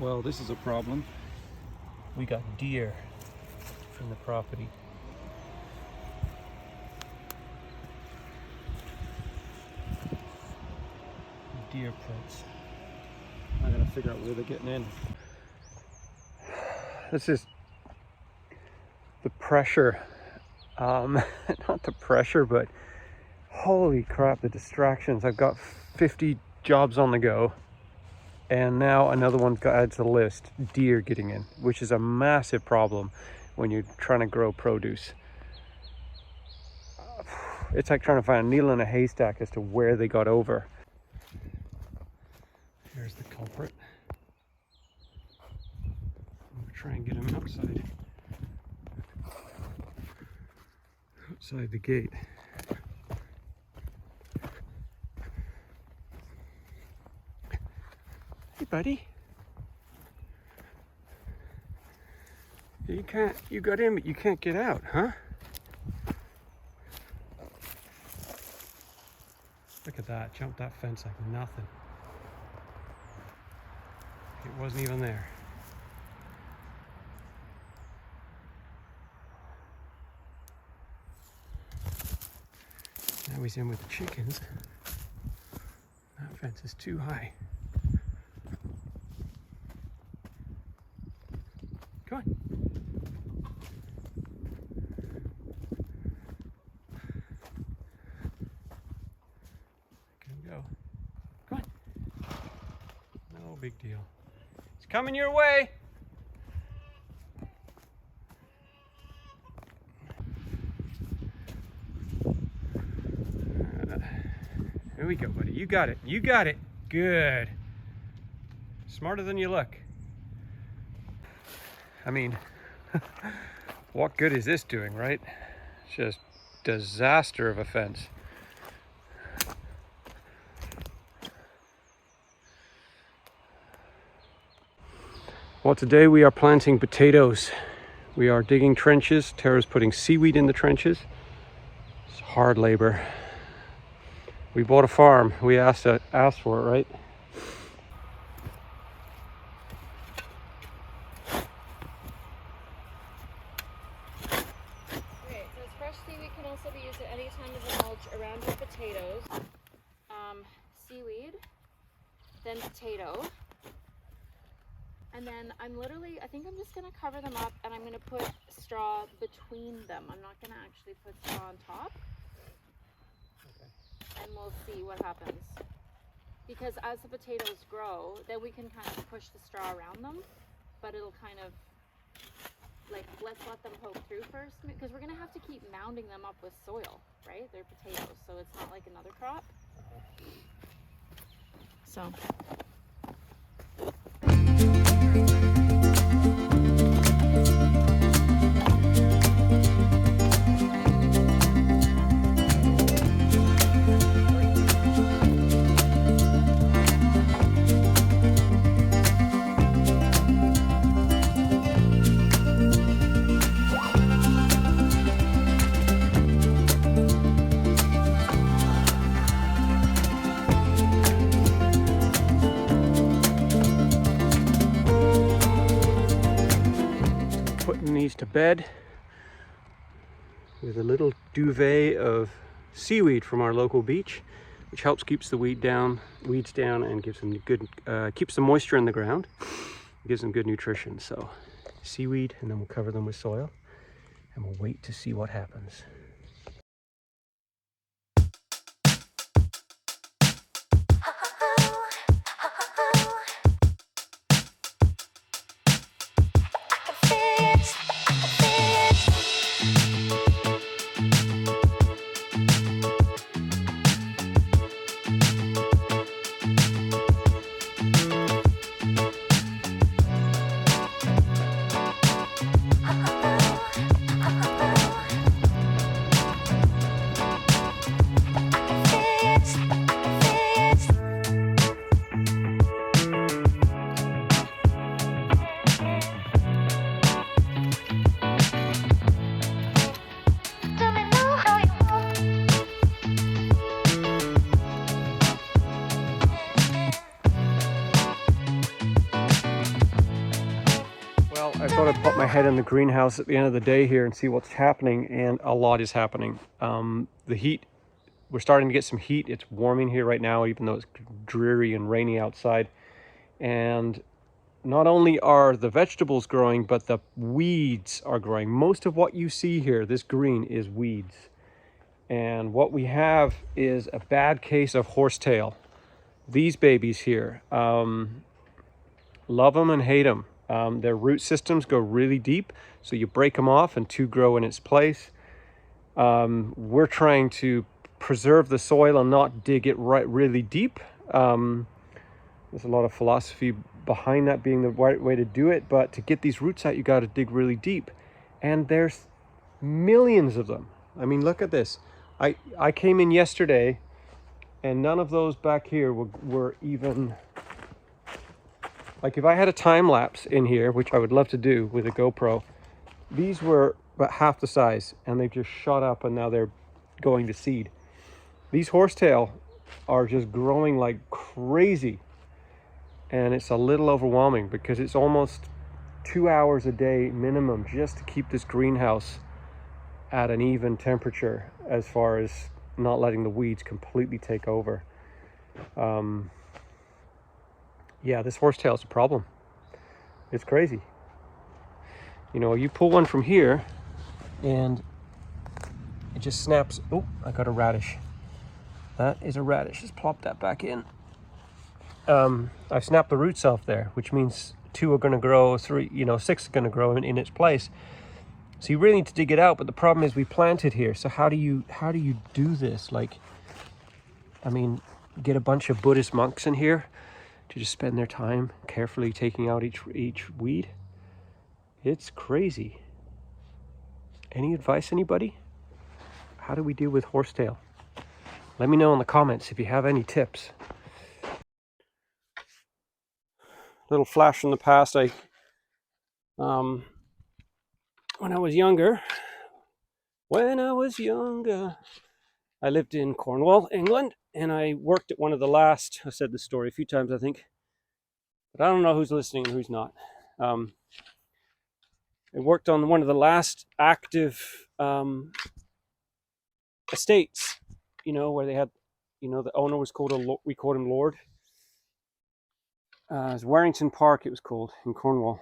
Well, this is a problem. We got deer in the property. Deer prints. I gotta figure out where they're getting in. This is the pressure. Not the pressure, but holy crap, the distractions. I've got 50 jobs on the go. And now another one adds to the list, deer getting in, which is a massive problem when you're trying to grow produce. It's like trying to find a needle in a haystack as to where they got over. Here's the culprit. I'm gonna try and get him outside the gate. Hey, buddy. You got in, but you can't get out, huh? Look at that, jumped that fence like nothing. It wasn't even there. Now he's in with the chickens. That fence is too high. Come on. Go. Come on. No big deal. It's coming your way. Here we go, buddy. You got it. You got it. Good. Smarter than you look. I mean, what good is this doing, right? It's just disaster of a fence. Well, today we are planting potatoes. We are digging trenches. Terra's putting seaweed in the trenches. It's hard labor. We bought a farm. We asked for it, right? Okay, so this fresh seaweed can also be used at any time as a mulch around your potatoes. Seaweed, then potato. And then I think I'm just gonna cover them up and I'm gonna put straw between them. I'm not gonna actually put straw on top. Okay. And we'll see what happens. Because as the potatoes grow, then we can kind of push the straw around them, but it'll kind of, like, let's let them poke through first, because we're gonna have to keep mounding them up with soil, right? They're potatoes, so it's not like another crop. So. Putting these to bed with a little duvet of seaweed from our local beach, which helps keeps the weeds down and gives them good keeps the moisture in the ground, gives them good nutrition. So seaweed, and then we'll cover them with soil and we'll wait to see what happens. I thought I'd pop my head in the greenhouse at the end of the day here and see what's happening, and a lot is happening. The heat, we're starting to get some heat. It's warming here right now, even though it's dreary and rainy outside. And not only are the vegetables growing, but the weeds are growing. Most of what you see here, this green, is weeds. And what we have is a bad case of horsetail. These babies here, love them and hate them. Their root systems go really deep, so you break them off and two grow in its place. We're trying to preserve the soil and not dig it really deep. There's a lot of philosophy behind that being the right way to do it, but to get these roots out, you got to dig really deep. And there's millions of them. I mean, look at this. I came in yesterday, and none of those back here were even... Like if I had a time lapse in here, which I would love to do with a GoPro, these were about half the size, and they've just shot up, and now they're going to seed. These horsetail are just growing like crazy, and it's a little overwhelming because it's almost 2 hours a day minimum just to keep this greenhouse at an even temperature, as far as not letting the weeds completely take over. Yeah, this horsetail is a problem. It's crazy. You know, you pull one from here and it just snaps. Oh, I got a radish. That is a radish. Just plop that back in. I've snapped the roots off there, which means 2 are going to grow, 3, 6 are going to grow in its place. So you really need to dig it out, but the problem is we planted here. So how do you do this? Like, I mean, get a bunch of Buddhist monks in here to just spend their time carefully taking out each weed. It's crazy. Any advice, anybody? How do we deal with horsetail? Let me know in the comments if you have any tips. Little flash from the past. When I was younger, I lived in Cornwall, England, and I worked at one of the last, I've said this story a few times, I think, but I don't know who's listening and who's not. I worked on one of the last active estates, where they had, the owner was called, we called him Lord. It was Warrington Park, it was called, in Cornwall.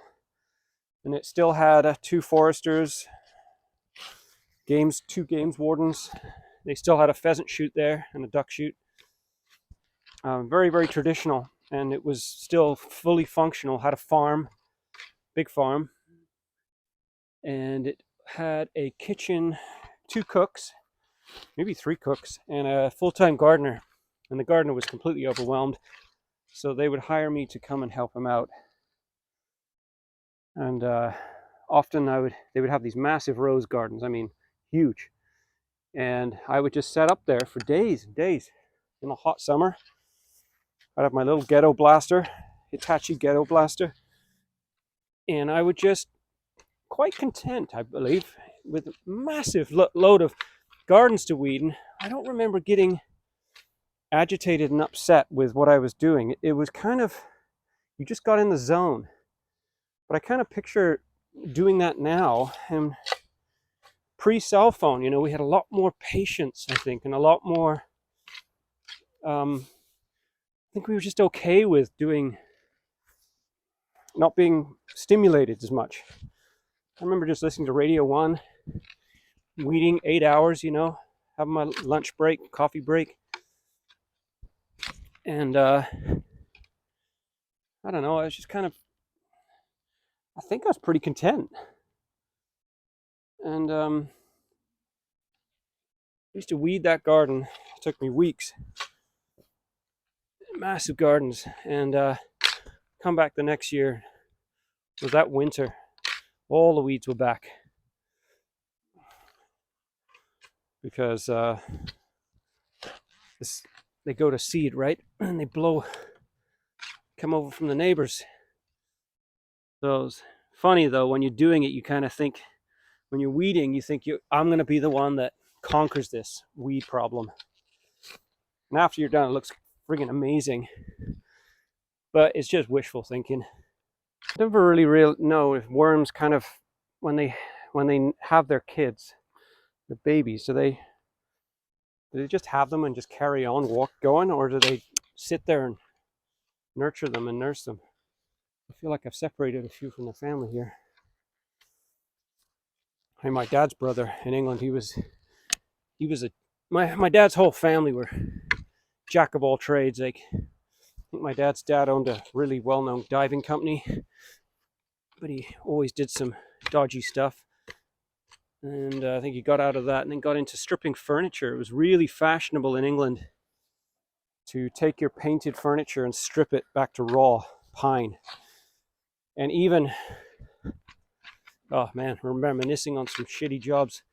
And it still had 2 foresters, 2 games wardens. They still had a pheasant shoot there and a duck shoot. Very, very traditional. And it was still fully functional. Had a farm, big farm. And it had a kitchen, 2 cooks, maybe 3 cooks, and a full-time gardener. And the gardener was completely overwhelmed. So they would hire me to come and help him out. And often they would have these massive rose gardens. I mean, huge. And I would just set up there for days and days. In the hot summer, I'd have my little ghetto blaster, Hitachi ghetto blaster. And I would just, quite content, I believe, with a massive load of gardens to weed. And I don't remember getting agitated and upset with what I was doing. It was kind of, you just got in the zone. But I kind of picture doing that now, and pre-cell phone, we had a lot more patience, I think, and a lot more, I think we were just okay with not being stimulated as much. I remember just listening to Radio 1, weeding 8 hours, having my lunch break, coffee break. And I don't know, I was just kind of, I think I was pretty content. And I used to weed that garden. It took me weeks. Massive gardens. And come back the next year. It was that winter. All the weeds were back. Because they go to seed, right? And they come over from the neighbors. So it's funny though, when you're doing it, you kind of think, when you're weeding, you think I'm going to be the one that conquers this weed problem. And after you're done, it looks friggin' amazing. But it's just wishful thinking. I never really know if worms kind of, when they have their kids, their babies, do they just have them and just carry on going, or do they sit there and nurture them and nurse them? I feel like I've separated a few from the family here. Hey, my dad's brother in England, he was my dad's whole family were jack of all trades. Like, I think my dad's dad owned a really well-known diving company, but he always did some dodgy stuff. And I think he got out of that and then got into stripping furniture. It was really fashionable in England to take your painted furniture and strip it back to raw pine. And even, oh man, we're reminiscing on some shitty jobs.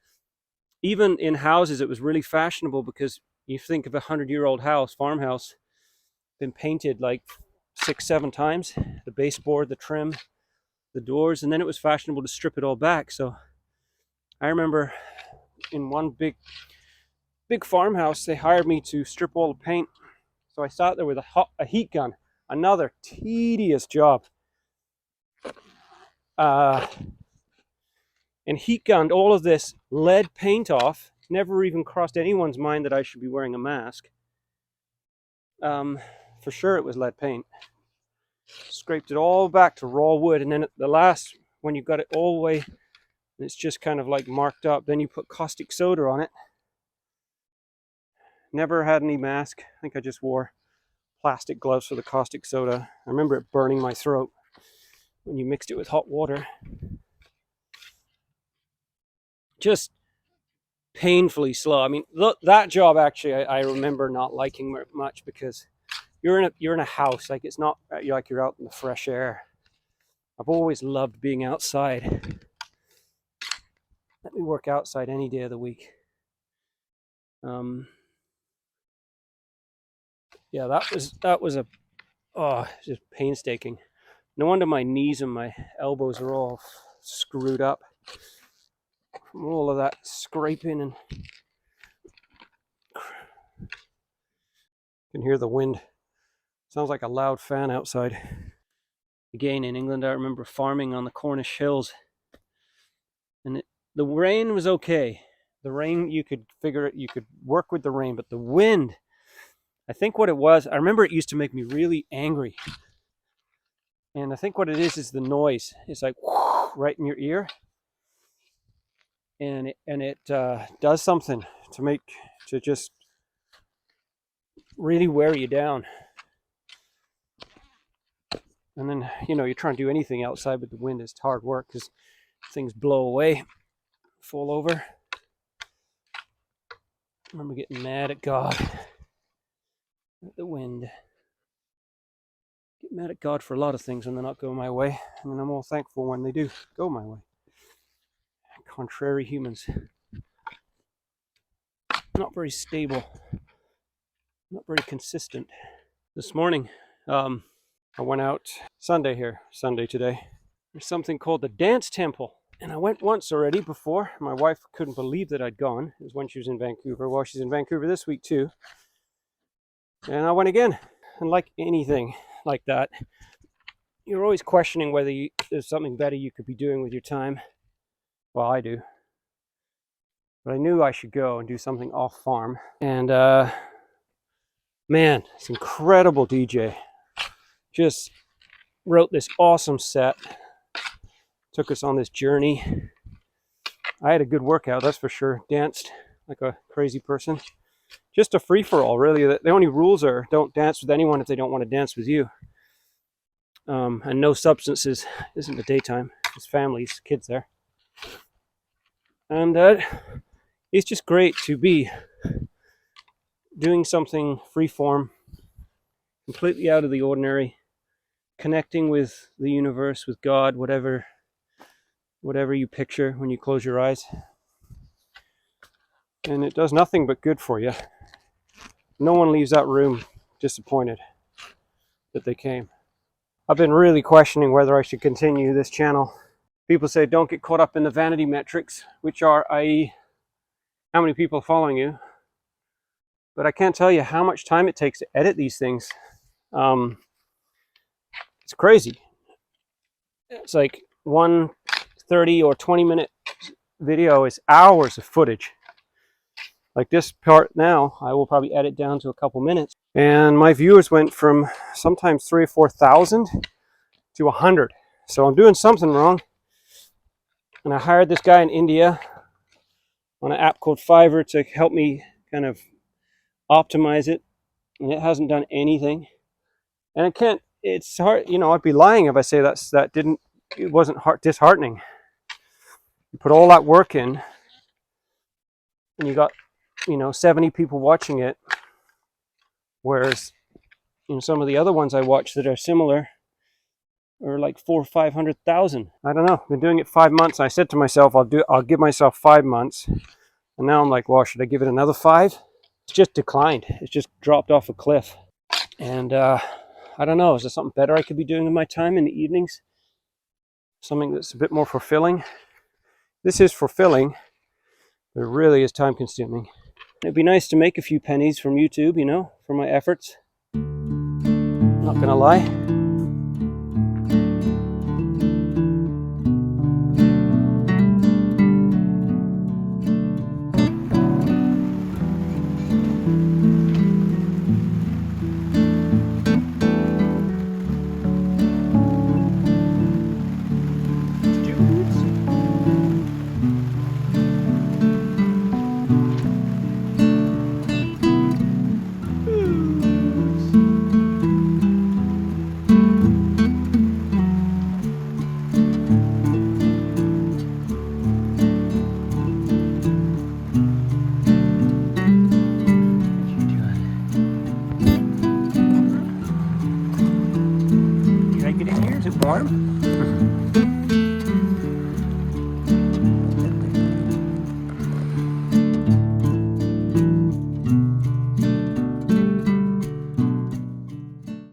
Even in houses, it was really fashionable because you think of a 100-year-old house, farmhouse, been painted like 6-7 times, the baseboard, the trim, the doors, and then it was fashionable to strip it all back. So I remember in one big farmhouse, they hired me to strip all the paint. So I sat there with a heat gun, another tedious job. And heat gunned all of this lead paint off. Never even crossed anyone's mind that I should be wearing a mask. For sure it was lead paint. Scraped it all back to raw wood, and then at the last, when you got it all the way, it's just kind of like marked up, then you put caustic soda on it. Never had any mask. I think I just wore plastic gloves for the caustic soda. I remember it burning my throat when you mixed it with hot water. Just painfully slow. I mean, that job actually I remember not liking much because you're in a house. Like, it's not like you're out in the fresh air. I've always loved being outside. Let me work outside any day of the week. Yeah, that was just painstaking. No wonder my knees and my elbows are all screwed up from all of that scraping, and you can hear the wind. Sounds like a loud fan outside. Again, in England, I remember farming on the Cornish hills, and the rain was okay. The rain, you could figure it, you could work with the rain, but the wind, I think what it was, I remember it used to make me really angry. And I think what it is the noise. It's like right in your ear, and it does something to just really wear you down. And then, you're trying to do anything outside, but the wind is hard work because things blow away, fall over. I remember getting mad at God, at the wind. Get mad at God for a lot of things when they're not going my way, and then I'm all thankful when they do go my way. Contrary humans. Not very stable. Not very consistent. This morning, I went out Sunday today. There's something called the Dance Temple. And I went once already before. My wife couldn't believe that I'd gone. It was when she was in Vancouver. Well, she's in Vancouver this week too. And I went again. And like anything like that, you're always questioning whether there's something better you could be doing with your time. Well, I do. But I knew I should go and do something off farm. And man, it's incredible DJ. Just wrote this awesome set. Took us on this journey. I had a good workout, that's for sure. Danced like a crazy person. Just a free-for-all, really. The only rules are don't dance with anyone if they don't want to dance with you. And no substances. This isn't the daytime. There's families, kids there. And it's just great to be doing something free-form, completely out of the ordinary, connecting with the universe, with God, whatever you picture when you close your eyes. And it does nothing but good for you. No one leaves that room disappointed that they came. I've been really questioning whether I should continue this channel. People say don't get caught up in the vanity metrics, which are, i.e., how many people are following you. But I can't tell you how much time it takes to edit these things. It's crazy. It's like 1 30 or 20-minute video is hours of footage. Like this part now, I will probably edit down to a couple minutes. And my viewers went from sometimes 3,000 or 4,000 to 100. So I'm doing something wrong. And I hired this guy in India on an app called Fiverr to help me kind of optimize it. And it hasn't done anything. And it's hard, I'd be lying if I say it wasn't disheartening. You put all that work in and you got, 70 people watching it. Whereas, some of the other ones I watch that are similar are like 400,000 or 500,000. I don't know. I've been doing it 5 months. I said to myself, I'll give myself 5 months. And now I'm like, well, should I give it another 5? It's just declined. It's just dropped off a cliff. And I don't know. Is there something better I could be doing with my time in the evenings? Something that's a bit more fulfilling? This is fulfilling, but it really is time consuming. It'd be nice to make a few pennies from YouTube, for my efforts. Not gonna lie. Get in here? Is it warm?